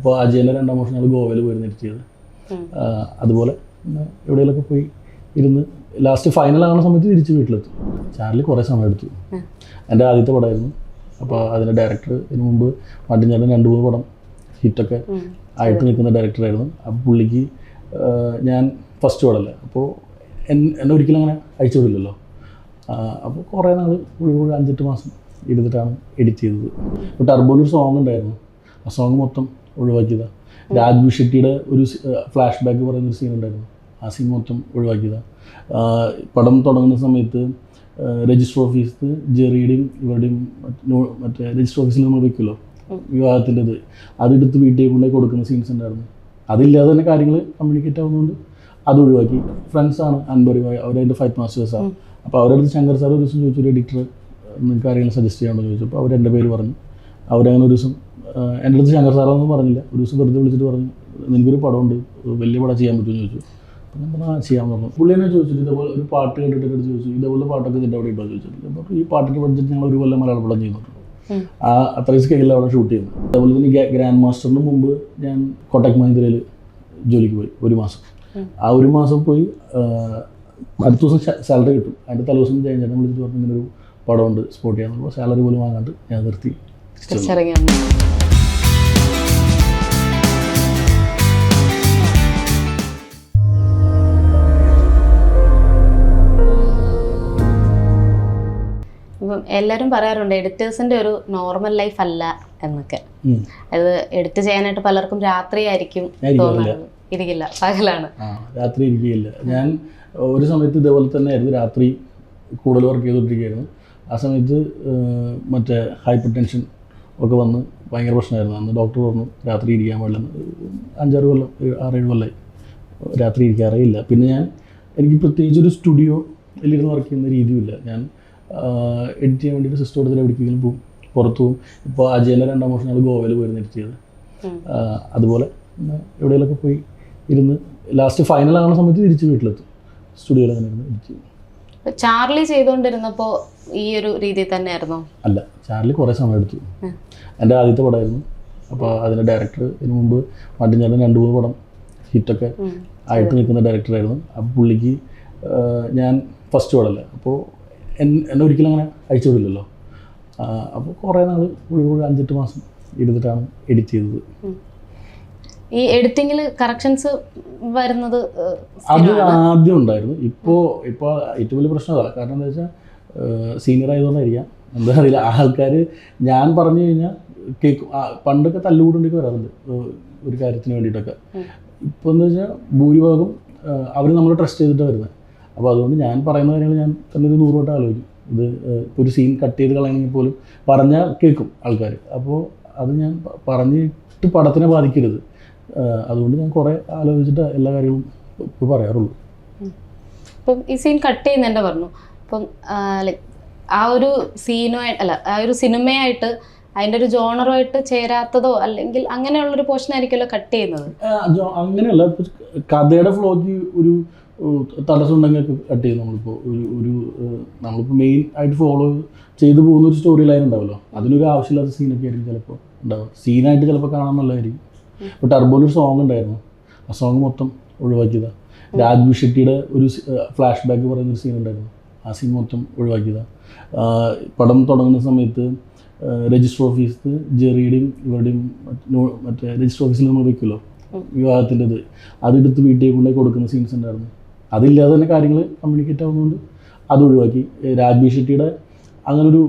ഇപ്പോൾ അജയൻ്റെ 2ാം വർഷം ഞങ്ങൾ ഗോവയിൽ പോയിരുന്നു എഡിറ്റ് ചെയ്ത്. അതുപോലെ എവിടെയെങ്കിലൊക്കെ പോയി ഇരുന്ന് ലാസ്റ്റ് ഫൈനൽ ആകുന്ന സമയത്ത് തിരിച്ച് വീട്ടിലെത്തും. ചാനലിൽ കുറേ സമയം എടുത്തു. എൻ്റെ ആദ്യത്തെ പടമായിരുന്നു. അപ്പോൾ അതിൻ്റെ ഡയറക്ടർ ഇതിനു മുമ്പ് മട്ടിഞ്ചേട്ടൻ 2-3 പടം ഹിറ്റൊക്കെ ആയിട്ട് നിൽക്കുന്ന ഡയറക്ടറായിരുന്നു. അപ്പോൾ പുള്ളിക്ക് ഞാൻ ഫസ്റ്റ് പടമല്ലേ, അപ്പോൾ എന്നെ ഒരിക്കലും അങ്ങനെ അയച്ചു വിടില്ലല്ലോ. അപ്പോൾ കുറേ നാൾ 5-8 മാസം ഇരുന്നിട്ടാണ് എഡിറ്റ് ചെയ്തത്. ഇപ്പോൾ ടർബോയിലൊരു സോങ് ഉണ്ടായിരുന്നു, ആ സോങ് മൊത്തം ഒഴിവാക്കിയതാണ്. രാജ്ബി ഷെട്ടിയുടെ ഒരു ഫ്ലാഷ് ബാക്ക് പറയുന്നൊരു സീൻ ഉണ്ടായിരുന്നു, ആ സീൻ മൊത്തം ഒഴിവാക്കിയതാണ്. പടം തുടങ്ങുന്ന സമയത്ത് രജിസ്റ്റർ ഓഫീസ് ജെറിയുടെയും ഇവരുടെയും മറ്റേ രജിസ്റ്റർ ഓഫീസിൽ നമ്മൾ വെക്കുമല്ലോ വിവാഹത്തിൻ്റെത്, അതെടുത്ത് വീട്ടിൽ കൊണ്ടുപോയി കൊടുക്കുന്ന സീൻസ് ഉണ്ടായിരുന്നു. അതില്ലാതെ തന്നെ കാര്യങ്ങൾ കമ്മ്യൂണിക്കേറ്റ് ആവുന്നതുകൊണ്ട് അത് ഒഴിവാക്കി. ഫ്രണ്ട്സാണ് അൻപറിവായി, അവരതിൻ്റെ ഫൈറ്റ് മാസ്റ്റേഴ്സാണ്. അപ്പോൾ അവരുടെ അടുത്ത് ശങ്കർ സാർ ഒരു ദിവസം ചോദിച്ചു, ഒരു എഡിറ്റർ നിങ്ങൾക്ക് ആരെങ്കിലും സജസ്റ്റ് ചെയ്യാമെന്ന് ചോദിച്ചപ്പോൾ അവർ എൻ്റെ പേര് പറഞ്ഞു. അവരങ്ങനെ ഒരു ദിവസം എൻ്റെ അടുത്ത് ശങ്കർ സാറൊന്നും പറഞ്ഞില്ല, ഒരു ദിവസം വെറുതെ വിളിച്ചിട്ട് പറഞ്ഞു നിനക്കൊരു പടമുണ്ട്, വലിയ പടം ചെയ്യാൻ പറ്റുമെന്ന് ചോദിച്ചു. അപ്പോൾ നമ്മൾ ചെയ്യാമെന്ന് പറഞ്ഞു. പുള്ളി എന്നെ ചോദിച്ചിട്ട് ഇതേപോലെ ഒരു പാട്ട് കേട്ടിട്ട് ചോദിച്ചു, ഇതേപോലെ പാട്ടൊക്കെ ഇതിൻ്റെ അവിടെ ഇട്ടോ ചോദിച്ചിട്ട്. അപ്പോൾ ഈ പാട്ടിൻ്റെ ബഡ്ജറ്റ് ഞങ്ങൾ 1 കൊല്ലം മലയാള പടം ചെയ്യുന്നുണ്ട്. അത്രയും സ്കെയിലാണ് അവിടെ ഷൂട്ട് ചെയ്യുന്നത്. അതേപോലെ തന്നെ ഗ്രാൻഡ് മാസ്റ്ററിന് മുമ്പ് ഞാൻ കോട്ടക് മഹീന്ദ്രയിൽ ജോലിക്ക് പോയി 1 മാസം. ആ 1 മാസം പോയി അടുത്ത ദിവസം സാലറി കിട്ടും. അതിൻ്റെ തലേദിവസം ചേട്ടൻ വിളിച്ചിട്ട് പറഞ്ഞു ഇങ്ങനൊരു പടമുണ്ട് സ്പോട്ട് ചെയ്യാൻ. സാലറി പോലും വാങ്ങാണ്ട് ഞാൻ നിർത്തി. ഇപ്പം എല്ലാവരും പറയാറുണ്ട് എഡിറ്റേഴ്സിൻ്റെ ഒരു നോർമൽ ലൈഫ് അല്ല എന്നൊക്കെ. അത് എഡിറ്റ് ചെയ്യാനായിട്ട് പലർക്കും രാത്രി ആയിരിക്കും തോന്നുന്നത്. ഇരിക്കില്ല, പകലാണ്. രാത്രി ഇരിക്കുകയില്ല. ഞാൻ ഒരു സമയത്ത് ഇതേപോലെ തന്നെ ആയിരുന്നു, രാത്രി കൂടുതൽ വർക്ക് ചെയ്തുകൊണ്ടിരിക്കുകയായിരുന്നു. ആ സമയത്ത് മറ്റേ ഹൈപ്പർ ടെൻഷൻ ഒക്കെ വന്ന് ഭയങ്കര പ്രശ്നമായിരുന്നു. അന്ന് ഡോക്ടർ പറഞ്ഞു രാത്രി ഇരിക്കാൻ പാടില്ലെന്ന്. 5-6 കൊല്ലം 6-7 കൊല്ലമായി രാത്രി ഇരിക്കാറേ ഇല്ല. പിന്നെ എനിക്ക് പ്രത്യേകിച്ച് ഒരു സ്റ്റുഡിയോയിലിരുന്ന് വർക്ക് ചെയ്യുന്ന രീതിയില്ല. ഞാൻ എഡിറ്റ് ചെയ്യാൻ വേണ്ടിയിട്ട് സിസ്റ്റം എടുത്തിട്ട് എവിടേക്കെങ്കിലും പോകും, പുറത്തു പോകും. ഇപ്പോൾ അജയൻ്റെ 2ാം വർഷം ഞങ്ങൾ ഗോവയിൽ പോയിരുന്നു എഡിറ്റ് ചെയ്ത്. അതുപോലെ എവിടെയെങ്കിലൊക്കെ പോയി ഇരുന്ന് ലാസ്റ്റ് ഫൈനൽ ആകുന്ന സമയത്ത് തിരിച്ച് വീട്ടിലെത്തും. സ്റ്റുഡിയോയിൽ അങ്ങനെ ഇരുന്ന് എഡിറ്റ് ചെയ്യും. ചാർലി ചെയ്തുകൊണ്ടിരുന്നപ്പോൾ ഈ ഒരു രീതിയിൽ തന്നെയായിരുന്നോ? അല്ല, ചാർലി കുറേ സമയം എടുത്തു. എൻ്റെ ആദ്യത്തെ പടമായിരുന്നു. അപ്പോൾ അതിൻ്റെ ഡയറക്ടർ ഇതിനു മുമ്പ് മട്ടിഞ്ചേട്ടൻ 2-3 പടം ഹിറ്റൊക്കെ ആയിട്ട് നിൽക്കുന്ന ഡയറക്ടറായിരുന്നു. അപ്പോൾ പുള്ളിക്ക് ഞാൻ ഫസ്റ്റ് പടമല്ലേ, അപ്പോൾ എന്നെ ഒരിക്കലും അങ്ങനെ അയച്ചു വിടില്ലല്ലോ. അപ്പോൾ കുറേ നാൾ 5-8 മാസം ഇരുന്നിട്ടാണ് എഡിറ്റ് ചെയ്തത്. ഈ എഡിറ്റിങ്ങിൽ കറക്ഷൻസ് വരുന്നത് അത് ആദ്യം ഉണ്ടായിരുന്നു. ഇപ്പോൾ ഏറ്റവും വലിയ പ്രശ്നം അതാണ്. കാരണം എന്താ വെച്ചാൽ സീനിയർ ആയതുകൊണ്ടായിരിക്കാം, എന്താ അറിയില്ല, ആൾക്കാർ ഞാൻ പറഞ്ഞു കഴിഞ്ഞാൽ കേൾക്കും. പണ്ടൊക്കെ തല്ലുകൂടുണ്ടെങ്കിൽ വരാറുണ്ട് ഒരു കാര്യത്തിന് വേണ്ടിയിട്ടൊക്കെ. ഇപ്പോൾ എന്താ വെച്ചാൽ ഭൂരിഭാഗം അവർ നമ്മൾ ട്രസ്റ്റ് ചെയ്തിട്ടാണ് വരുന്നത്. അപ്പോൾ അതുകൊണ്ട് ഞാൻ പറയുന്ന കാര്യങ്ങൾ ഞാൻ തന്നെ ഒരു 100 വട്ടം ആലോചിക്കും. ഇത് ഇപ്പോൾ ഒരു സീൻ കട്ട് ചെയ്ത് കളയണമെങ്കിൽ പോലും പറഞ്ഞാൽ കേൾക്കും ആൾക്കാർ. അപ്പോൾ അത് ഞാൻ പറഞ്ഞിട്ട് പടത്തിനെ ബാധിക്കരുത്. അതുകൊണ്ട് ഞാൻ കുറേ ആലോചിച്ചിട്ട് എല്ലാ കാര്യങ്ങളും ഇപ്പോൾ പറയാറുള്ളൂ. ഇപ്പം ഈ സീൻ കട്ട് ചെയ്യുന്നതിൻ്റെ പറഞ്ഞു, അപ്പം ലൈക്ക് ആ ഒരു ആ ഒരു സിനിമയായിട്ട് അതിൻ്റെ ഒരു ജോണറുമായിട്ട് ചേരാത്തതോ അല്ലെങ്കിൽ അങ്ങനെയുള്ളൊരു പോർഷൻ ആയിരിക്കുമല്ലോ കട്ട് ചെയ്യുന്നത്. അങ്ങനെയല്ല, കഥയുടെ ഫ്ലോയ്ക്ക് ഒരു തടസ്സം ഉണ്ടെങ്കിൽ കട്ട് ചെയ്യും. നമ്മളിപ്പോൾ മെയിൻ ആയിട്ട് ഫോളോ ചെയ്തു പോകുന്ന ഒരു സ്റ്റോറി ലൈൻ ഉണ്ടാവുമല്ലോ, അതിനൊരു ആവശ്യമില്ലാത്ത സീനൊക്കെ ആയിരിക്കും ചിലപ്പോൾ ഉണ്ടാവുക. സീനായിട്ട് ചിലപ്പോൾ കാണാൻ നല്ലതായിരിക്കും. ഇപ്പോൾ ടർബോയിലൊരു സോങ് ഉണ്ടായിരുന്നു, ആ സോങ് മൊത്തം ഒഴിവാക്കിയതാണ്. രാജ്ബി ഷെട്ടിയുടെ ഒരു ഫ്ലാഷ് ബാക്ക് പറയുന്നൊരു സീൻ ഉണ്ടായിരുന്നു, ആ സീൻ മൊത്തം ഒഴിവാക്കിയതാണ്. പടം തുടങ്ങുന്ന സമയത്ത് രജിസ്റ്റർ ഓഫീസ് ജെറിയുടെയും ഇവരുടെയും മറ്റേ രജിസ്റ്റർ ഓഫീസിൽ നമ്മൾ വെക്കുമല്ലോ വിവാഹത്തിൻ്റെത്, അതെടുത്ത് വീട്ടിൽ കൊണ്ടുപോയി കൊടുക്കുന്ന സീൻസ് ഉണ്ടായിരുന്നു. അതില്ലാതെ തന്നെ കാര്യങ്ങൾ കമ്മ്യൂണിക്കേറ്റ് ആവുന്നതുകൊണ്ട് അത് ഒഴിവാക്കി. രാജ്ബി ഷെട്ടിയുടെ അങ്ങനൊരു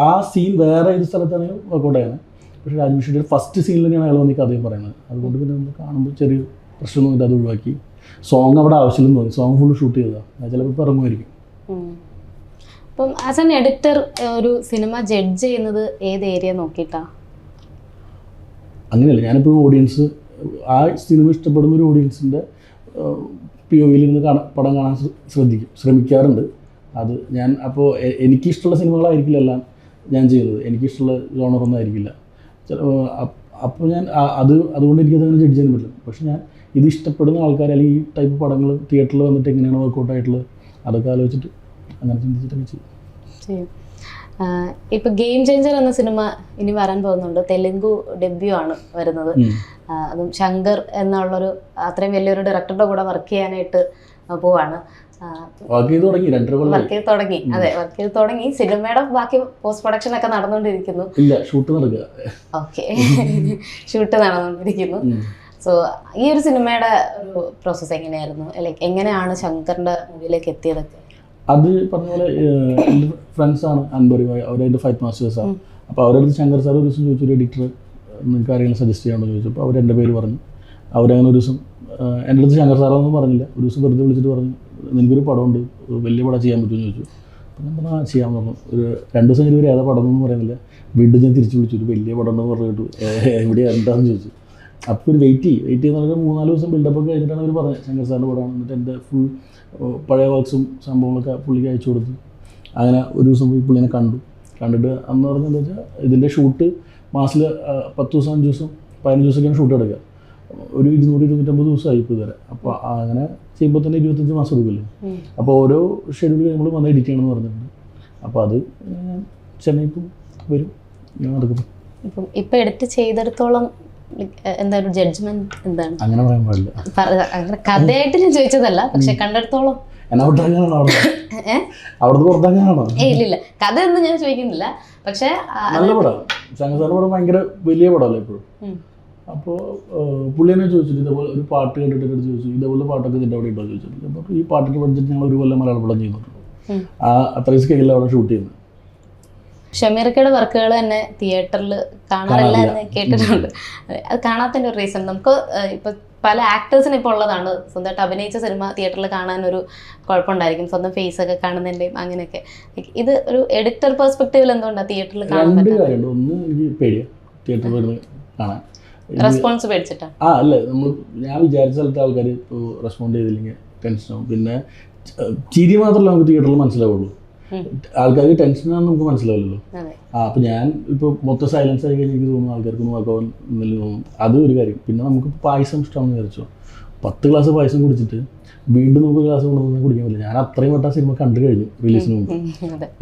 ആ സീൻ വേറെ ഏത് സ്ഥലത്താണെങ്കിൽ വർക്കൗട്ടാണ്. പക്ഷേ രാജ്ബി ഷെട്ടിയുടെ ഫസ്റ്റ് സീനിൽ തന്നെയാണ് അയാൾ വന്ന് കഥയും പറയുന്നത്. അതുകൊണ്ട് പിന്നെ നമ്മൾ കാണുമ്പോൾ ചെറിയ പ്രശ്നമൊന്നുമില്ല, അത് ഒഴിവാക്കി. സോങ് അവിടെ ആവശ്യമില്ലെന്ന് തോന്നി, സോങ് ഫുള്ള് ഷൂട്ട് ചെയ്തതാണ്. അത് ചിലപ്പോൾ ഇപ്പോൾ ഇറങ്ങുമായിരിക്കും. അപ്പം ആസ് എൻ എഡിറ്റർ ഒരു സിനിമ ജഡ്ജ് ചെയ്യുന്നത് ഏത് ഏരിയ നോക്കിയിട്ടാണ്? അങ്ങനെയല്ല, ഞാനിപ്പോൾ ഓഡിയൻസ് ആ സിനിമ ഇഷ്ടപ്പെടുന്ന ഒരു ഓഡിയൻസിൻ്റെ POV ഇരുന്ന് പടം കാണാൻ ശ്രമിക്കാറുണ്ട്. അത് ഞാൻ അപ്പോൾ എനിക്കിഷ്ടമുള്ള സിനിമകളായിരിക്കില്ല എല്ലാം ഞാൻ ചെയ്യുന്നത്, എനിക്കിഷ്ടമുള്ള ജോണറൊന്നും ആയിരിക്കില്ല. അപ്പോൾ ഞാൻ അതുകൊണ്ട് എനിക്കതങ്ങനെ ജഡ്ജ് ചെയ്യാൻ പറ്റില്ല. പക്ഷെ ഞാൻ ഇത് ഇഷ്ടപ്പെടുന്ന ആൾക്കാർ അല്ലെങ്കിൽ ഈ ടൈപ്പ് പടങ്ങൾ തിയേറ്ററിൽ വന്നിട്ട് എങ്ങനെയാണ് വർക്കൗട്ടായിട്ടുള്ളത് അതൊക്കെ ആലോചിച്ചിട്ട് അങ്ങനെ ചിന്തിച്ചിട്ടൊക്കെ ചെയ്യും. ഇപ്പൊ ഗെയിം ചേഞ്ചർ എന്ന സിനിമ ഇനി വരാൻ പോകുന്നുണ്ട്. തെലുങ്കു ഡെബ്യൂ ആണ് വരുന്നത്. അതും ശങ്കർ എന്നുള്ളൊരു അത്രയും വലിയൊരു ഡയറക്ടറുടെ കൂടെ വർക്ക് ചെയ്യാനായിട്ട് പോവാണ്. വർക്ക് ചെയ്ത് തുടങ്ങി. അതെ, വർക്ക് ചെയ്ത് തുടങ്ങി. സിനിമയുടെ ബാക്കി പോസ്റ്റ് പ്രൊഡക്ഷൻ ഒക്കെ നടന്നുകൊണ്ടിരിക്കുന്നു. ഷൂട്ട് നടക്കുക. ഓക്കെ, ഷൂട്ട് നടന്നുകൊണ്ടിരിക്കുന്നു. സോ ഈ ഒരു സിനിമയുടെ ഒരു പ്രോസസ്സ് എങ്ങനെയായിരുന്നു? ലൈക്ക് എങ്ങനെയാണ് ശങ്കറിന്റെ മൂവിയിലേക്ക് എത്തിയതൊക്കെ? അത് പറഞ്ഞ പോലെ എൻ്റെ ഫ്രണ്ട്സാണ് അൻബറി, അവരായിട്ട് ഫൈറ്റ് മാസ്റ്റേഴ്സാണ്. അപ്പോൾ അവരടുത്ത് ശങ്കർ സാർ ഒരു ദിവസം ചോദിച്ചു, ഒരു എഡിറ്റർ നിങ്ങൾക്ക് ആരെങ്കിലും സജസ്റ്റ് ചെയ്യാമെന്ന് ചോദിച്ചപ്പോൾ അവരെൻ്റെ പേര് പറഞ്ഞു. അവരങ്ങനെ ഒരു ദിവസം എൻ്റെ അടുത്ത് ശങ്കർ സാറൊന്നും പറഞ്ഞില്ല, ഒരു ദിവസം വെറുതെ വിളിച്ചിട്ട് പറഞ്ഞു, നിനക്കൊരു പടമുണ്ട്, വലിയ പടം ചെയ്യാൻ പറ്റുമെന്ന് ചോദിച്ചു. അപ്പം ഞാൻ പറഞ്ഞു ചെയ്യാമെന്ന് പറഞ്ഞു. ഒരു 2 ദിവസം കഴിഞ്ഞ് ഏതാ പടം എന്നൊന്നും പറയുന്നില്ല. വീണ്ടും ഞാൻ തിരിച്ചു വിളിച്ചു, ഒരു വലിയ പടം ഉണ്ടെന്ന് പറഞ്ഞു കേട്ടു, എവിടെയാണ് എന്താണെന്ന് ചോദിച്ചു. അപ്പോൾ ഒരു വെയിറ്റ് ചെയ്യുന്ന 3-4 ദിവസം ബിൽഡപ്പൊക്കെ കഴിഞ്ഞിട്ടാണ് അവർ പറഞ്ഞത് ശങ്കർ സാറിൻ്റെ പടമാണ്. എന്നിട്ട് എൻ്റെ ഫുൾ പഴയ വർക്ക്സും സംഭവങ്ങളൊക്കെ പുള്ളിക്ക് അയച്ചു കൊടുത്തു. അങ്ങനെ ഒരു ദിവസം പോയി പുള്ളിനെ കണ്ടിട്ട് അന്ന് പറഞ്ഞത് എന്താ വെച്ചാൽ ഇതിൻ്റെ ഷൂട്ട് മാസത്തിൽ 10 ദിവസം 5 ദിവസം 15 ദിവസമൊക്കെയാണ് ഷൂട്ട് എടുക്കുക. ഒരു 200-250 ദിവസമായി ഇപ്പോൾ ഇതുവരെ. അപ്പോൾ അങ്ങനെ ചെയ്യുമ്പോൾ തന്നെ 25 മാസം എടുക്കില്ലേ. അപ്പോൾ ഓരോ ഷെഡ്യൂൾ കഴിയുമ്പോൾ വന്ന് എഡിറ്റ് ചെയ്യണമെന്ന് പറഞ്ഞിട്ടുണ്ട്. അപ്പോൾ അത് ചെന്നൈ ഇപ്പം വരും, നടക്കുന്നു. ഇപ്പം എഡിറ്റ് ചെയ്തെടുത്തോളം എന്താ ഒരു ജഡ്ജ്മെന്റ് എന്താണ്? അങ്ങനെ പറയാൻ പാടില്ല. അങ്ങനെ കഥയായിട്ട് ഞാൻ ചോദിച്ചതല്ല, പക്ഷെ കണ്ടെടുത്തോളം അവിടുന്ന് പുറത്താക്കാനാണോ? ഇല്ല, കഥ ഒന്നും ഞാൻ ചോദിക്കുന്നില്ല. പക്ഷെ നല്ല പടം, ശങ്കർ സാറിന്റെ പടം ഭയങ്കര വലിയ പടമല്ലേ ഇപ്പോഴും. അപ്പോൾ പുള്ളി എന്നെ ചോദിച്ചിട്ട് ഇതേപോലെ ഒരു പാട്ട് കേട്ടിട്ട് ചോദിച്ചു, ഇതേപോലെ പാട്ടൊക്കെ ഇതിൻ്റെ അവിടെ ഉണ്ടോ ചോദിച്ചിട്ട്. അപ്പോൾ ഈ പാട്ടിൻ്റെ ബഡ്ജറ്റ് ഞങ്ങൾ ഒരു കൊല്ലം മലയാള പടം ചെയ്യുന്നുണ്ട്. അത്രയും സ്കെയിലാണ് അവിടെ ഷൂട്ട് ചെയ്യുന്നത്. ഷമീർക്കയുടെ വർക്കുകൾ തന്നെ തിയേറ്ററിൽ കാണാറില്ല എന്ന് കേട്ടിട്ടുണ്ട്. അത് കാണാത്തതിൻ്റെ ഒരു റീസൺ, നമുക്ക് ഇപ്പം പല ആക്ടേഴ്സിന് ഇപ്പോൾ ഉള്ളതാണ് സ്വന്തമായിട്ട് അഭിനയിച്ച സിനിമ തിയേറ്ററിൽ കാണാനൊരു കുഴപ്പമുണ്ടായിരിക്കും, സ്വന്തം ഫേസ് ഒക്കെ കാണുന്നതിൻ്റെയും അങ്ങനെയൊക്കെ. ഇത് ഒരു എഡിറ്റർ പെർസ്പെക്റ്റീവിൽ എന്തുകൊണ്ടാണ് തിയേറ്ററിൽ കാണാൻ പറ്റുന്നത്? ഒന്ന് എനിക്ക് പേടിയാണ് തിയേറ്ററിൽ വരുന്നത് കാണാൻ. റെസ്പോൺസ് പേടിച്ചിട്ടാണ്. അല്ല, ഞാൻ വിചാരിച്ച സ്ഥലത്ത് ആൾക്കാർ ഇപ്പോൾ റെസ്പോണ്ട് ചെയ്തില്ലെങ്കിൽ ടെൻഷനാവും. പിന്നെ ചിരി മാത്രമല്ല നമുക്ക് തിയേറ്ററിൽ മനസ്സിലാവുള്ളൂ, ആൾക്കാർക്ക് ടെൻഷനാണെന്ന് നമുക്ക് മനസ്സിലാവില്ലല്ലോ. അപ്പോൾ ഞാൻ ഇപ്പോൾ മൊത്തം സൈലൻസ് ആയി കഴിഞ്ഞാൽ എനിക്ക് തോന്നുന്നു ആൾക്കാർക്കൊന്നും വാക്കാവാൻ എന്നല്ല തോന്നും. അത് ഒരു കാര്യം. പിന്നെ നമുക്ക് പായസം ഇഷ്ടമാണെന്ന് വിചാരിച്ചോ, 10 ഗ്ലാസ് പായസം കുടിച്ചിട്ട് വീണ്ടും നമുക്ക് ഗ്ലാസ് കൊണ്ടുവന്ന് കുടിക്കാൻ പറ്റില്ല. ഞാൻ അത്രയും വട്ടം സിനിമ കണ്ടു കഴിഞ്ഞു റിലീസിന് മുമ്പ്.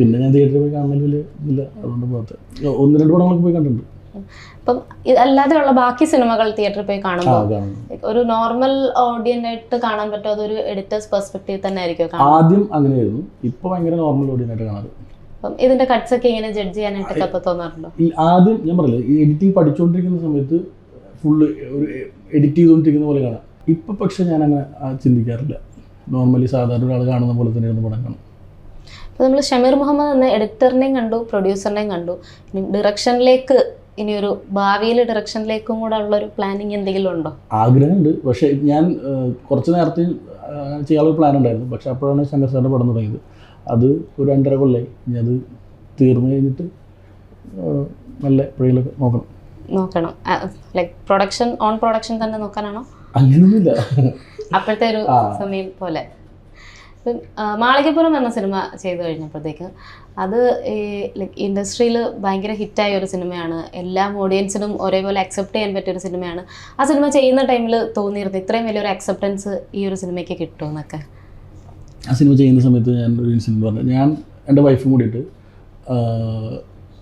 പിന്നെ ഞാൻ തിയേറ്ററിൽ പോയി കാണുന്നതിൽ വലിയ ഇല്ല, അതുകൊണ്ട് പോകാത്ത 1-2 പടങ്ങളൊക്കെ പോയി കണ്ടിട്ടുണ്ട്. അപ്പം അല്ലാതെയുള്ള ബാക്കി സിനിമകൾ തിയേറ്ററിൽ പോയി കാണുമ്പോൾ ഒരു നോർമൽ ഓഡിയൻസ് ആയിട്ട് കാണാൻ പറ്റുമോ, അതൊരു എഡിറ്റേഴ്സ് പെർസ്പെക്റ്റീവ് തന്നെ ആയിരിക്കും? ആദ്യം അങ്ങനെയായിരുന്നു, ഇപ്പൊ ഭയങ്കര നോർമൽ ഓഡിയൻസ് ആയിട്ട് കാണാറ്. അപ്പം ഇതിന്റെ കട്ട്സ് ഒക്കെ ഇങ്ങനെ ജഡ്ജ് ചെയ്യാനായിട്ടൊക്കെ അപ്പോൾ തോന്നാറുണ്ടോ? ആദ്യം ഞാൻ പറഞ്ഞില്ലേ, ഈ എഡിറ്റിംഗ് പഠിച്ചുകൊണ്ടിരിക്കുന്ന സമയത്ത് ഫുള്ള് ഒരു എഡിറ്റ് ചെയ്തുകൊണ്ടിരിക്കുന്ന പോലെ കാണാം. ഇപ്പൊ പക്ഷെ ഞാൻ അങ്ങനെ ചിന്തിക്കാറില്ല. നോർമലി സാധാരണ ഒരാൾ കാണുന്ന പോലെ തന്നെയാണ് പടം കാണും. അപ്പോൾ നമ്മൾ ഷമീർ മുഹമ്മദ് എന്ന എഡിറ്ററിനെയും കണ്ടു, പ്രൊഡ്യൂസറിനെയും കണ്ടു. ഇനി ഡിറക്ഷനിലേക്ക്, ഇനിയൊരു ഭാവിയിൽ ഡിറക്ഷനിലേക്കും കൂടെ ഉള്ളൊരു പ്ലാനിങ് എന്തെങ്കിലും ഉണ്ടോ? ആഗ്രഹമുണ്ട്. പക്ഷേ ഞാൻ കുറച്ച് നേരത്തെ ചെയ്യാനുള്ള പ്ലാൻ ഉണ്ടായിരുന്നു. പക്ഷെ അപ്പോഴാണ് ശങ്കർ സാറിൻ്റെ പടം തുടങ്ങിയത്. അത് ഒരു 2.5 കൊല്ലമായി. ഇനി അത് തീർന്നു കഴിഞ്ഞിട്ട് നല്ല എപ്പോഴെങ്കിലൊക്കെ നോക്കണം. ലൈക്ക് ഓൺ പ്രൊഡക്ഷൻ തന്നെ നോക്കാനാണോ? അങ്ങനെയൊന്നുമില്ല, അപ്പോഴത്തെ ഒരു സമയം പോലെ. മാളികപ്പുറം എന്ന സിനിമ ചെയ്തു കഴിഞ്ഞപ്പോഴത്തേക്ക് അത് ലൈക്ക് ഇൻഡസ്ട്രിയിൽ ഭയങ്കര ഹിറ്റായ ഒരു സിനിമയാണ്, എല്ലാ ഓഡിയൻസിനും ഒരേപോലെ അക്സെപ്റ്റ് ചെയ്യാൻ പറ്റിയൊരു സിനിമയാണ്. ആ സിനിമ ചെയ്യുന്ന ടൈമിൽ തോന്നിയിരുന്നു ഇത്രയും വലിയൊരു അക്സെപ്റ്റൻസ് ഈ ഒരു സിനിമയ്ക്ക് കിട്ടുമെന്നൊക്കെ? ആ സിനിമ ചെയ്യുന്ന സമയത്ത് ഞാൻ ഒരു ഇൻസിഡൻറ്റ് പറഞ്ഞു. ഞാൻ എൻ്റെ വൈഫും കൂടിയിട്ട്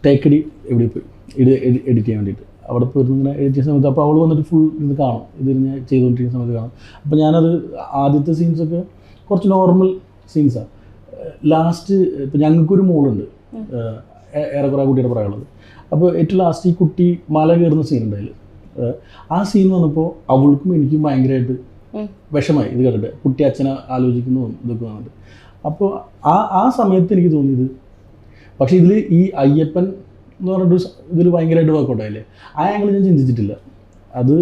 തേക്കടി എവിടെ പോയി എഡിറ്റ് ചെയ്യാൻ വേണ്ടിയിട്ട് അവിടെ പോയിരുന്നു. ഇങ്ങനെ എഡിറ്റ് ചെയ്യുന്ന സമയത്ത് അപ്പോൾ അവൾ വന്നിട്ട് ഫുൾ ഇത് കാണും, ഇതിന് ചെയ്തുകൊണ്ടിരിക്കുന്ന സമയത്ത് കാണും. അപ്പോൾ ഞാനത് ആദ്യത്തെ സീൻസൊക്കെ കുറച്ച് നോർമൽ സീൻസാണ്. ലാസ്റ്റ് ഇപ്പം ഞങ്ങൾക്കൊരു മോളുണ്ട്, ഏറെക്കുറെ കുട്ടിയുടെ പറയാനുള്ളത്. അപ്പോൾ ഏറ്റവും ലാസ്റ്റ് ഈ കുട്ടി മല കയറുന്ന സീൻ ഉണ്ടായില്ല, ആ സീൻ വന്നപ്പോൾ അവൾക്കും എനിക്കും ഭയങ്കരമായിട്ട് വിഷമായി. ഇത് കേട്ടിട്ട് കുട്ടി അച്ഛനെ ആലോചിക്കുന്നതും ഇതൊക്കെ വന്നിട്ട്. അപ്പോൾ ആ സമയത്ത് എനിക്ക് തോന്നിയത്, പക്ഷേ ഇതിൽ ഈ അയ്യപ്പൻ എന്ന് പറഞ്ഞിട്ട് ഇതിൽ ഭയങ്കരമായിട്ട് വർക്കൗട്ടായില്ലേ, ആ ആംഗിൾ ഞാൻ ചിന്തിച്ചിട്ടില്ല. അത്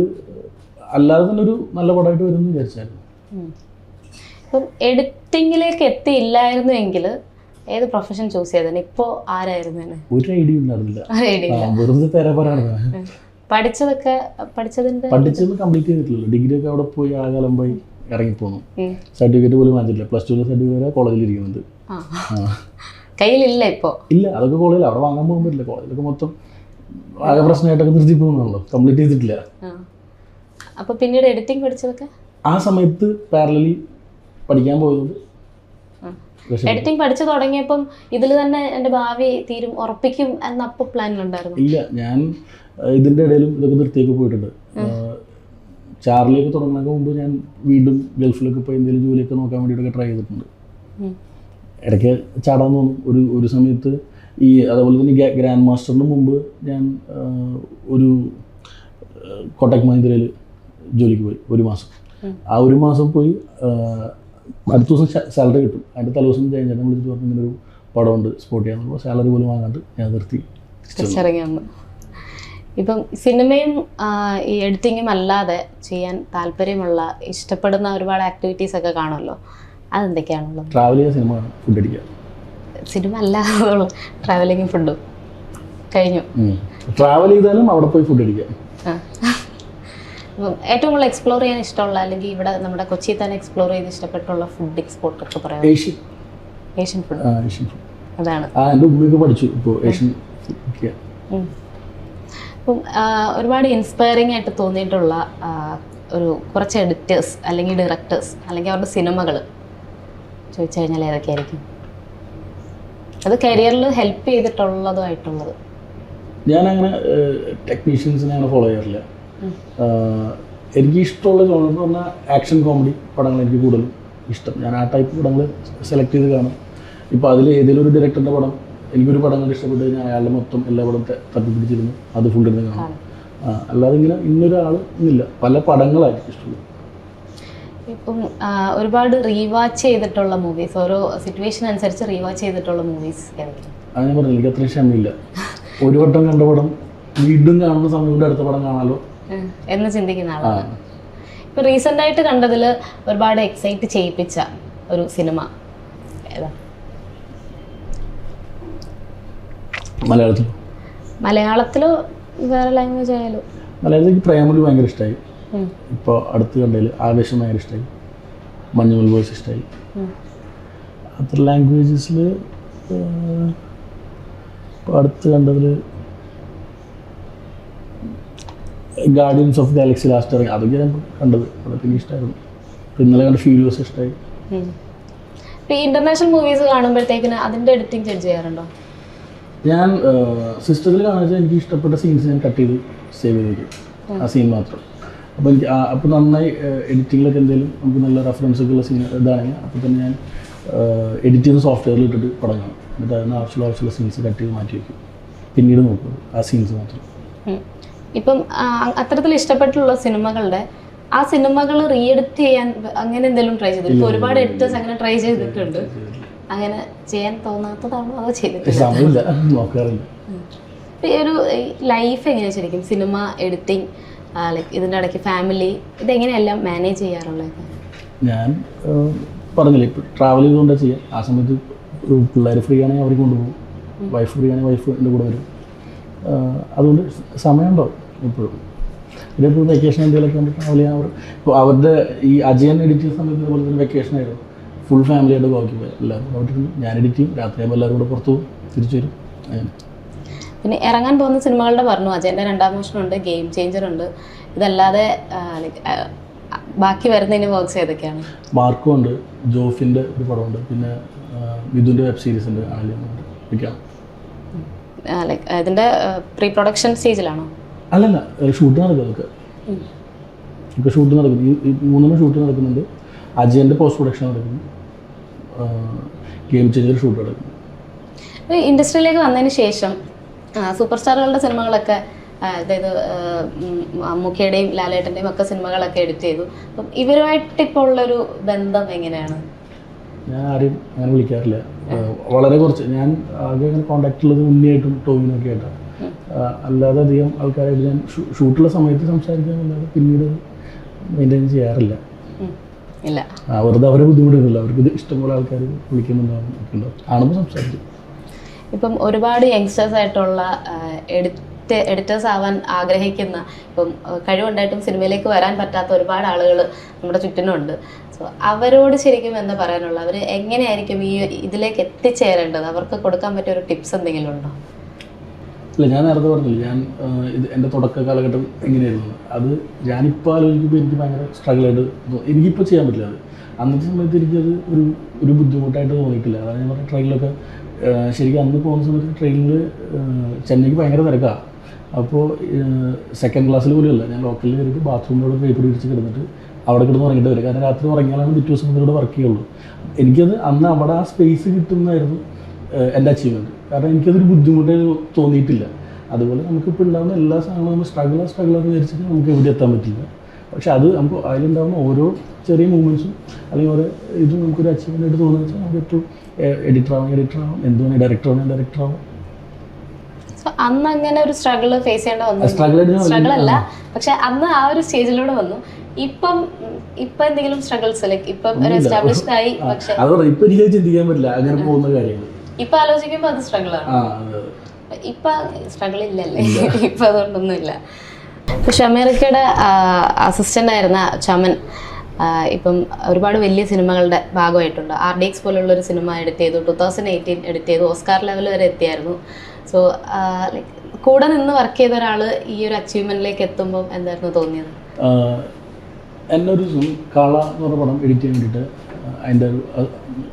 അല്ലാതെ തന്നെ ഒരു നല്ല പടമായിട്ട് വരുമെന്ന് വിചാരിച്ചായിരുന്നു. ഇപ്പം എഡിറ്റിങ്ങിലേക്ക് എത്തിയില്ലായിരുന്നു എങ്കിൽ ഏത് പ്രൊഫഷൻ ചൂസ് ചെയ്തേനെ? ഇപ്പോൾ ആരായിരുന്നു? ഒരു ഐഡിയ ഉണ്ടായിരുന്നില്ല, വെറുതെ തരപ്പറാണ്. പഠിച്ചത് കംപ്ലീറ്റ് ചെയ്തിട്ടില്ല. ഡിഗ്രി ഒക്കെ അവിടെ പോയി ആകാലം പോയി ഇറങ്ങിപ്പോന്നു. സർട്ടിഫിക്കറ്റ് പോലും വാങ്ങിച്ചിട്ടില്ല. +2 സർട്ടിഫിക്കറ്റ് കോളേജിൽ ഇരിക്കുന്നുണ്ട്, കയ്യിലില്ല ഇപ്പോൾ. ഇല്ല, അതൊക്കെ കോളേജിൽ അവിടെ വാങ്ങാൻ പോകാൻ പറ്റില്ല. കോളേജിലൊക്കെ മൊത്തം ആകെ പ്രശ്നമായിട്ടൊക്കെ നിർത്തി പോകുന്നുള്ളൂ, കംപ്ലീറ്റ് ചെയ്തിട്ടില്ല. അപ്പോൾ പിന്നീട് എഡിറ്റിംഗ് പഠിച്ചതൊക്കെ ആ സമയത്ത് പാരലലി പഠിക്കാൻ പോയതുകൊണ്ട് എഡിറ്റിംഗ് പഠിച്ചു തുടങ്ങിയപ്പം ഇതിൽ തന്നെ എൻ്റെ ഭാവി തീരും ഉറപ്പിക്കും എന്ന അപ്പോൾ പ്ലാനിലുണ്ടായിരുന്നു? ഇല്ല, ഞാൻ ഇതിൻ്റെ ഇടയിലും ഇതൊക്കെ നിർത്തിയൊക്കെ പോയിട്ടുണ്ട്. ചാർലിയൊക്കെ തുടങ്ങുന്നതിന് മുമ്പ് ഞാൻ വീണ്ടും ഗൾഫിലൊക്കെ പോയി എന്തെങ്കിലും ജോലിയൊക്കെ നോക്കാൻ വേണ്ടിയിട്ടൊക്കെ ട്രൈ ചെയ്തിട്ടുണ്ട്. ഇടയ്ക്ക് ചാടാൻ തോന്നും. ഒരു സമയത്ത് അതേപോലെ തന്നെ ഗ്രാൻഡ് മാസ്റ്ററിന് മുമ്പ് ഞാൻ ഒരു കോട്ടക് മഹീന്ദ്രയിൽ ജോലിക്ക് പോയി 1 മാസം. ആ 1 മാസം പോയി അടുത്ത ദിവസം സാലറി കിട്ടും. അതിൻ്റെ തലേദിവസം ചേട്ടൻ വിളിച്ചിട്ട് പറഞ്ഞു ഇങ്ങനൊരു പടമുണ്ട് സ്പോട്ട് ചെയ്യാന്നുള്ളൂ. സാലറി പോലും വാങ്ങാണ്ട് ഞാൻ നിർത്തി തിരിച്ചിറങ്ങി വന്നു. ഇപ്പം സിനിമയും ഈ എഡിറ്റിങ്ങും അല്ലാതെ ചെയ്യാൻ താല്പര്യമുള്ള ഇഷ്ടപ്പെടുന്ന ഒരുപാട് ആക്ടിവിറ്റീസ് ഒക്കെ കാണുമല്ലോ, അതെന്തൊക്കെയാണുള്ളത്? ട്രാവൽ ചെയ്യുക, സിനിമ കാണും, ഫുഡ് അടിക്കുക. സിനിമ അല്ലാതെ ട്രാവലിങ്ങും ഫുഡും കഴിഞ്ഞു. ട്രാവൽ ചെയ്താലും അവിടെ പോയി ഫുഡ് അടിക്കുക. ഏറ്റവും കൂടുതൽ എക്സ്പ്ലോർ ചെയ്യാൻ ഇഷ്ടമുള്ള, അല്ലെങ്കിൽ ഇവിടെ നമ്മുടെ കൊച്ചിയിൽ തന്നെ എക്സ്പ്ലോർ ചെയ്ത് ഇഷ്ടപ്പെട്ടുള്ള ഫുഡ് എക്സ്പോർട്ട് ഒക്കെ പറയാം? Asian food. അതാണ് എൻ്റെ ഉമ്മയൊക്കെ പഠിച്ചു ഇപ്പോൾ ഏഷ്യൻ. അപ്പം ഒരുപാട് ഇൻസ്പയറിംഗ് ആയിട്ട് തോന്നിയിട്ടുള്ള കുറച്ച് എഡിറ്റേഴ്സ് അല്ലെങ്കിൽ ഡയറക്ടേഴ്സ് അല്ലെങ്കിൽ അവരുടെ സിനിമകൾ ചോദിച്ചു കഴിഞ്ഞാൽ ഏതൊക്കെയായിരിക്കും? അത് കരിയറിൽ ഹെൽപ്പ് ചെയ്തിട്ടുള്ളതുമായിട്ടുള്ളത്. ഞാനങ്ങനെ ടെക്നീഷ്യൻസിനെ അങ്ങനെ ഫോളോ ചെയ്യാറില്ല. എനിക്ക് ഇഷ്ടമുള്ള ജോണർ എന്ന് പറഞ്ഞാൽ ആക്ഷൻ കോമഡി പടങ്ങൾ എനിക്ക് കൂടുതലും ഇഷ്ടം. ഞാൻ ആ ടൈപ്പ് പടങ്ങൾ സെലക്ട് ചെയ്ത് കാണും. ഇപ്പോൾ അതിൽ ഏതെങ്കിലും ഒരു ഡയറക്ടറിൻ്റെ പടം എനിക്കൊരു പടം കണ്ട് ഇഷ്ടപ്പെട്ട് കഴിഞ്ഞാൽ അയാളുടെ മൊത്തം എല്ലാ പടം തപ്പിപ്പിടിച്ചിരുന്നു അത് ഫുൾ ഇരുന്ന് കാണും. അല്ലാതെ ഇങ്ങനെ ഇന്നൊരാൾ ഇന്നില്ല, പല പടങ്ങളായിരിക്കും ഇഷ്ടമുള്ളത്. ഇപ്പം ഒരുപാട് റീവാച്ച് ചെയ്തിട്ടുള്ള മൂവീസ്, ഓരോ സിറ്റുവേഷൻ അനുസരിച്ച് റീവാച്ച് ചെയ്തിട്ടുള്ള മൂവീസ് അത് ഞാൻ പറഞ്ഞു, എനിക്ക് അത്രയും ക്ഷമയില്ല. ഒരു വട്ടം കണ്ട പടം വീണ്ടും കാണുന്ന സമയം കൊണ്ട് അടുത്ത പടം കാണാമല്ലോ എന്ന് ചിന്തിക്കുന്ന ആളാണ്. ഇപ്പൊ റീസെന്റ് ആയിട്ട് കണ്ടതിൽ ഒരുപാട് എക്സൈറ്റ് ചെയ്യിപ്പിച്ച ഒരു സിനിമ ഏതാ? മലയാളത്തിലോ വേറെ ലാംഗ്വേജ് ആയാലും? മലയാളത്തിൽ പ്രേമലു ഭയങ്കര ഇഷ്ടമായി. ഇപ്പോൾ അടുത്ത് കണ്ടതിൽ ആവേശം ഭയങ്കര ഇഷ്ടമായി, മഞ്ഞുമൽ ബോയ്സ് ഇഷ്ടമായി. അതർ ലാംഗ്വേജസിൽ ഇപ്പോൾ അടുത്ത് കണ്ടതിൽ ഗാർഡിയൻസ് ഓഫ് ഗാലക്സി ലാസ്റ്റ് ഇറങ്ങി, അതൊക്കെ ഞാൻ കണ്ടത്, അതൊക്കെ എനിക്ക് ഇഷ്ടമായിരുന്നു. ഇന്നലെ കണ്ട ഫ്യൂരിയോസ് ഇഷ്ടമായി. ഇന്റർനാഷണൽ മൂവീസ് കാണുമ്പോഴത്തേക്കിന് അതിൻ്റെ എഡിറ്റിംഗ് ജഡ്ജ് ചെയ്യാറുണ്ടോ? ഞാൻ സിസ്റ്ററിൽ കാണുക വെച്ചാൽ എനിക്ക് ഇഷ്ടപ്പെട്ട സീൻസ് ഞാൻ കട്ട് ചെയ്ത് സേവ് ചെയ്ത് വയ്ക്കും, ആ സീൻ മാത്രം. അപ്പോൾ എനിക്ക് അപ്പോൾ നന്നായി എഡിറ്റിങ്ങിലൊക്കെ എന്തെങ്കിലും നമുക്ക് നല്ല റെഫറൻസൊക്കെ ഉള്ള സീൻ ഇതാണെങ്കിൽ അപ്പോൾ തന്നെ ഞാൻ എഡിറ്റ് ചെയ്യുന്ന സോഫ്റ്റ്വെയറിൽ ഇട്ടിട്ട് പടം കാണും. എന്നിട്ട് അതിന് ആവശ്യമുള്ള സീൻസ് കട്ട് ചെയ്ത് മാറ്റി വയ്ക്കും, പിന്നീട് നോക്കും ആ സീൻസ് മാത്രം. ഇപ്പം അത്തരത്തിൽ ഇഷ്ടപ്പെട്ടുള്ള സിനിമകളുടെ ആ സിനിമകൾ റീ എഡിറ്റ് ചെയ്യാൻ അങ്ങനെ എന്തെങ്കിലും ട്രൈ ചെയ്തിട്ടുണ്ട്? ഇപ്പോൾ ഒരുപാട് എഡിറ്റേഴ്സ് അങ്ങനെ ട്രൈ ചെയ്തിട്ടുണ്ട്. അങ്ങനെ ചെയ്യാൻ തോന്നാത്തതാണോ അതോ ചെയ്തിട്ടില്ല? നോക്കാറില്ല. ഒരു ലൈഫ് എങ്ങനെയാ ശരിക്കും സിനിമ എഡിറ്റിംഗ്, ലൈക്ക് ഇതിൻ്റെ ഇടയ്ക്ക് ഫാമിലി, ഇതെങ്ങനെയെല്ലാം മാനേജ് ചെയ്യാറുള്ളത്? ഞാൻ പറഞ്ഞില്ലേ, ഇപ്പോൾ ട്രാവൽ ചെയ്തുകൊണ്ടാണ് ചെയ്യാം. ആ സമയത്ത് പിള്ളേർ ഫ്രീ ആണെങ്കിൽ അവർ കൊണ്ടുപോകും, വൈഫ് ഫ്രീ ആണെങ്കിൽ വൈഫ് എൻ്റെ കൂടെ വരും. അതുകൊണ്ട് സമയമുണ്ടോ എപ്പോഴും. പിന്നെ ഇപ്പോൾ വെക്കേഷൻ എന്തെങ്കിലുമൊക്കെ നമ്മൾ ട്രാവൽ ചെയ്യാൻ ഇപ്പോൾ അവരുടെ ഈ അജയൻ എഡിറ്റ് ചെയ്യുന്ന സമയത്ത് അതുപോലെ തന്നെ വെക്കേഷൻ ആയിരുന്നു, ഫുൾ ഫാമിലിയായിട്ട് ഗോവയ്ക്ക് പോയി. എല്ലാവരും അവിടെ ഞാൻ എഡിറ്റ് ചെയ്യും, രാത്രിയാകുമ്പോൾ എല്ലാവരും കൂടെ പുറത്തു പോകും, തിരിച്ചു വരും. അങ്ങനെ പിന്നെ ഇറങ്ങാൻ പോകുന്ന സിനിമകളുടെ പറഞ്ഞു, അജയൻ്റെ 2ാം മോഷനുണ്ട്, ഗെയിം ചേഞ്ചർ ഉണ്ട്. ഇതല്ലാതെ ബാക്കി വരുന്നതിന് വർക്ക്സ് ഏതൊക്കെയാണ്? മാർക്കും ഉണ്ട്, ജോഫിൻ്റെ ഒരു പടമുണ്ട്, പിന്നെ വിധുവിൻ്റെ വെബ് സീരീസ് ഉണ്ട്, ആണെങ്കിലും ഒക്കെയാണ്. ലൈക്ക് ഇതിൻ്റെ പ്രീ പ്രൊഡക്ഷൻ സ്റ്റേജിലാണോ? അല്ലല്ല, ഷൂട്ട് നടക്കും. അതൊക്കെ ഇപ്പോൾ ഷൂട്ട് നടക്കുന്നു, ഈ 3 ഷൂട്ട് നടക്കുന്നുണ്ട്. അജയൻ്റെ പോസ്റ്റ് പ്രൊഡക്ഷൻ നടക്കുന്നു, ഗെയിം ചേഞ്ചർ ഷൂട്ട് നടക്കുന്നു. ഇൻഡസ്ട്രിയിലേക്ക് വന്നതിന് ശേഷം സൂപ്പർ സ്റ്റാറുകളുടെ സിനിമകളൊക്കെ, അതായത് മമ്മൂക്കയുടെയും ലാലേട്ടൻ്റെയും ഒക്കെ സിനിമകളൊക്കെ എഡിറ്റ് ചെയ്തു. അപ്പം ഇവരുമായിട്ട് ഇപ്പോൾ ഉള്ളൊരു ബന്ധം എങ്ങനെയാണ്? ഞാൻ ആരെയും അങ്ങനെ വിളിക്കാറില്ല, വളരെ കുറച്ച്. ഞാൻ ആകെ അങ്ങനെ കോണ്ടാക്ട് ഉള്ളത് ഉണ്ണിയായിട്ടും ടോവിനൊക്കെ ആയിട്ടാണ്. അല്ലാതെ അധികം ആൾക്കാരായിട്ട് ഞാൻ ഷൂട്ടുള്ള സമയത്ത് സംസാരിക്കാനല്ലാതെ പിന്നീട് മെയിൻറ്റെയിൻ ചെയ്യാറില്ല. ഇല്ല, വെറുതെ അവരെ ബുദ്ധിമുട്ടുന്നില്ല, അവർക്ക് ഇത് ഇഷ്ടംപോലെ ആൾക്കാർ വിളിക്കുന്നുണ്ടാവും, ആണെന്ന് സംസാരിക്കും. ഇപ്പം ഒരുപാട് യങ്സ്റ്റേഴ്സ് ആയിട്ടുള്ള എഡിറ്റേഴ്സ് ആവാൻ ആഗ്രഹിക്കുന്ന, ഇപ്പം കഴിവുണ്ടായിട്ടും സിനിമയിലേക്ക് വരാൻ പറ്റാത്ത ഒരുപാട് ആളുകൾ നമ്മുടെ ചുറ്റിനുണ്ട്. സോ അവരോട് ശരിക്കും എന്താ പറയാനുള്ളത്? അവർ എങ്ങനെയായിരിക്കും ഇതിലേക്ക് എത്തിച്ചേരേണ്ടത്? അവർക്ക് കൊടുക്കാൻ പറ്റിയ ഒരു ടിപ്സ് എന്തെങ്കിലും ഉണ്ടോ? ഇല്ല, ഞാൻ നേരത്തെ പറഞ്ഞില്ല, ഞാൻ ഇത് എൻ്റെ തുടക്ക കാലഘട്ടം എങ്ങനെയായിരുന്നു അത് ഞാനിപ്പോൾ ആലോചിക്കുമ്പോൾ എനിക്ക് ഭയങ്കര സ്ട്രഗിളായിട്ട് എനിക്കിപ്പോൾ ചെയ്യാൻ പറ്റില്ല. അത് അന്നത്തെ സമയത്ത് എനിക്കത് ഒരു ബുദ്ധിമുട്ടായിട്ട് തോന്നിയിട്ടില്ല. അതാണ് ഞാൻ പറഞ്ഞ ട്രെയിനിലൊക്കെ ശരിക്കും അന്ന് പോകുന്ന സമയത്ത് ട്രെയിനിൽ ചെന്നൈക്ക് ഭയങ്കര തിരക്കാണ്. അപ്പോൾ സെക്കൻഡ് ക്ലാസ്സിൽ പോലും അല്ല, ഞാൻ ലോക്കലിൽ കയറിയിട്ട് ബാത്റൂമിലൂടെ പേപ്പർ പിടിച്ച് കിടന്നിട്ട് അവിടെ കിടന്ന് ഉറങ്ങിയിട്ട് വരും. കാരണം രാത്രി ഉറങ്ങിയാലാണ് പിറ്റേ ദിവസം മുതലൂടെ വർക്ക് ചെയ്യുള്ളൂ. എനിക്കത് അന്ന് അവിടെ ആ സ്പേസ് കിട്ടുന്നതായിരുന്നു എൻ്റെ അച്ചീവ്മെൻറ്റ്. കാരണം എനിക്കതൊരു ബുദ്ധിമുട്ടായി തോന്നിയിട്ടില്ല. അതുപോലെ നമുക്കിപ്പോൾ ഉണ്ടാകുന്ന എല്ലാ സാധനങ്ങളും നമ്മൾ സ്ട്രഗിളാന്ന് വിചാരിച്ചിട്ട് നമുക്ക് എവിടെ എത്താൻ പറ്റില്ല. പക്ഷെ അത് നമുക്ക് അതിലുണ്ടാകുന്ന ഓരോ ചെറിയ മൂവ്മെൻറ്റ്സും അല്ലെങ്കിൽ ഓരോ ഇതും നമുക്കൊരു അച്ചീവ്മെൻ്റ് ആയിട്ട് തോന്നുന്നത് വെച്ചാൽ നമുക്ക് ഏറ്റവും എഡിറ്ററാവും, എന്തുകൊണ്ട് ഡയറക്ടറാവും. അന്ന് അങ്ങനെ ഒരു സ്ട്രഗിൾ ഫേസ് ചെയ്യേണ്ട വന്നു. സ്ട്രഗിൾ അല്ല, പക്ഷെ അന്ന് ആ ഒരു സ്റ്റേജിലൂടെ വന്നു. ഇപ്പം എന്തെങ്കിലും സ്ട്രഗിൾസ് ലൈക്ക് ഇപ്പം ഒരു എസ്റ്റാബ്ലിഷ്ഡ് ആയി, പക്ഷെ ഇപ്പൊ എനിക്ക് ചിന്തിക്കാൻ പറ്റില്ല അങ്ങനെ പോകുന്ന കാര്യങ്ങൾ. ഇപ്പൊ ആലോചിക്കുമ്പോ അത് സ്ട്രഗിളാണ്. ഇപ്പൊ സ്ട്രഗിൾ ഇല്ലല്ലേ, ഇപ്പൊ അതുകൊണ്ടൊന്നുമില്ല. ഇപ്പൊ ഷമീറക്കയുടെ അസിസ്റ്റന്റ് ആയിരുന്ന ചമൻ ഇപ്പം ഒരുപാട് വലിയ സിനിമകളുടെ ഭാഗമായിട്ടുണ്ട്. RDX പോലുള്ളൊരു സിനിമ എഡിറ്റ് ചെയ്തു, 2018 എഡിറ്റ് ചെയ്തു, ഓസ്കാർ ലെവൽ വരെ എത്തിയായിരുന്നു. സോ ലൈക്ക് കൂടെ നിന്ന് വർക്ക് ചെയ്ത ഒരാൾ ഈ ഒരു അച്ചീവ്മെന്റിലേക്ക് എത്തുമ്പോൾ എന്തായിരുന്നു തോന്നിയത്? എന്നെ ഒരു കാള എന്ന് പറഞ്ഞ പടം എഡിറ്റ് ചെയ്യാൻ വേണ്ടിയിട്ട് അതിൻ്റെ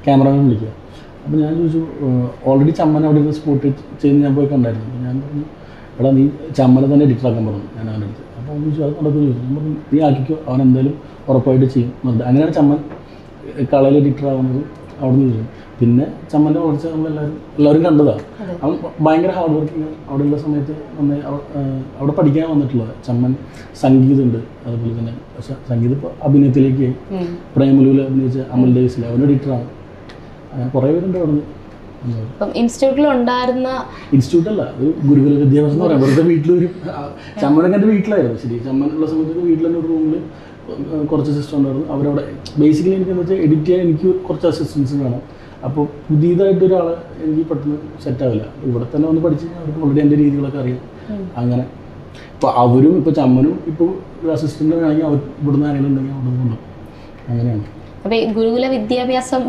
ക്യാമറമാൻ വിളിക്കുക. അപ്പോൾ ഞാൻ ചോദിച്ചു, ഓൾറെഡി ചമ്മൻ അവിടെ ഇരുന്ന് സ്പോട്ട് ചെയ്ത് ഞാൻ പോയി കണ്ടായിരുന്നു. അപ്പോൾ ഞാൻ പറഞ്ഞു, എടാ നീ ചമ്മനെ തന്നെ എഡിറ്ററാക്കാൻ പറഞ്ഞു ഞാൻ അവൻ്റെ അടുത്ത്. അപ്പോൾ അവൻ ചോദിച്ചു അത് നടക്കുന്നു ചോദിച്ചു. ഞാൻ പറഞ്ഞു നീ ആക്കിക്കോ, അവൻ എന്തായാലും ഉറപ്പായിട്ട് ചെയ്യും എന്നുണ്ട്. അങ്ങനെയാണ് ചമ്മൻ കളയിൽ എഡിറ്ററാകുന്നത് അവിടെ നിന്ന് ചെയ്യും. പിന്നെ ചമ്മൻ്റെ വളർച്ച നമ്മളെല്ലാവരും കണ്ടതാണ്. അവൻ ഭയങ്കര ഹാർഡ് വർക്കിങ്. അവിടെയുള്ള സമയത്ത് നന്നായി അവിടെ പഠിക്കാൻ വന്നിട്ടുള്ളത്. ചമ്മൻ സംഗീതമുണ്ട്, അതുപോലെ തന്നെ പക്ഷേ സംഗീതം ഇപ്പോൾ അഭിനയത്തിലേക്ക് പ്രേമലൂല് അഭിനയിച്ച അമൽ ഡേവിസിലെ അവൻ എഡിറ്ററാണ്. അങ്ങനെ കുറേ പേരുണ്ട് അവിടെ നിന്ന്. ഇൻസ്റ്റിറ്റ്യൂട്ടല്ല, ഒരു ഗുരുകുല വിദ്യാഭ്യാസം എന്ന് പറയാം. വെറുതെ വീട്ടിലൊരു ചമ്മനൊക്കെ എൻ്റെ വീട്ടിലായിരുന്നു. ശരി, ചമ്മനുള്ള സമയത്ത് വീട്ടിൽ തന്നെ ഒരു റൂമിൽ കുറച്ച് സിസ്റ്റം ഉണ്ടായിരുന്നു. അവരവിടെ ബേസിക്കലി എനിക്കെന്ന് വെച്ചാൽ എഡിറ്റ് ചെയ്യാൻ എനിക്ക് കുറച്ച് അസിസ്റ്റൻസ് വേണം. അപ്പോൾ പുതിയതായിട്ടൊരാളെ എനിക്ക് പെട്ടെന്ന് സെറ്റാവില്ല. ഇവിടെ തന്നെ വന്ന് പഠിച്ച് അവർക്ക് ഓൾറെഡി എൻ്റെ രീതികളൊക്കെ അറിയാം. അങ്ങനെ ഇപ്പോൾ അവരും ഇപ്പോൾ ചമ്മനും ഇപ്പോൾ ഒരു അസിസ്റ്റൻ്റ് വേണമെങ്കിൽ അവർ ഇവിടുന്ന് ആരെങ്കിലും ഉണ്ടെങ്കിൽ അവിടെ കൊണ്ടുപോകും. അങ്ങനെയാണ്. അപ്പോൾ ഈ ഗുരുകുല വിദ്യാഭ്യാസം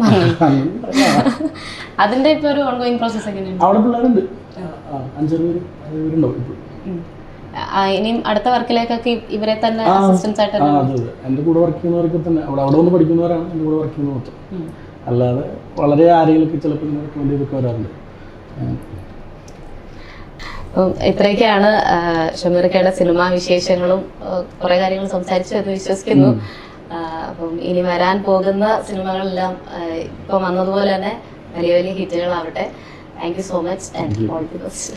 അതിൻ്റെ ഇപ്പോൾ ഒരു ഓൺഗോയിങ് പ്രോസസ്സ് എങ്ങനെയാണ്? അവിടെ പിള്ളേരുണ്ട്, 5-6 പേരുണ്ടാവും ഇപ്പോൾ. ഇനിയും അടുത്ത വർക്കിലേക്കൊക്കെ ഇവരെ തന്നെ അസിസ്റ്റൻസ് ആയിട്ട് എൻ്റെ കൂടെ വർക്ക് ചെയ്യുന്നവരൊക്കെ തന്നെ അവിടെ വന്ന് പഠിക്കുന്നവരാണ് എൻ്റെ കൂടെ വർക്ക് ചെയ്യുന്നത് മൊത്തം. അല്ലാതെ വളരെ ആരെങ്കിലുമൊക്കെ ചിലപ്പോൾ ഇങ്ങനെ റെക്കമെൻഡ് ചെയ്തൊക്കെ വരാറുണ്ട്. ഇത്രയൊക്കെയാണ് ഷമീറക്കയുടെ സിനിമാ വിശേഷങ്ങളും കുറേ കാര്യങ്ങൾ സംസാരിച്ചു എന്ന് വിശ്വസിക്കുന്നു. അപ്പം ഇനി വരാൻ പോകുന്ന സിനിമകളെല്ലാം ഇപ്പം വന്നതുപോലെ തന്നെ വലിയ വലിയ ഹിറ്റുകളാവട്ടെ. Thank you so much and all the best.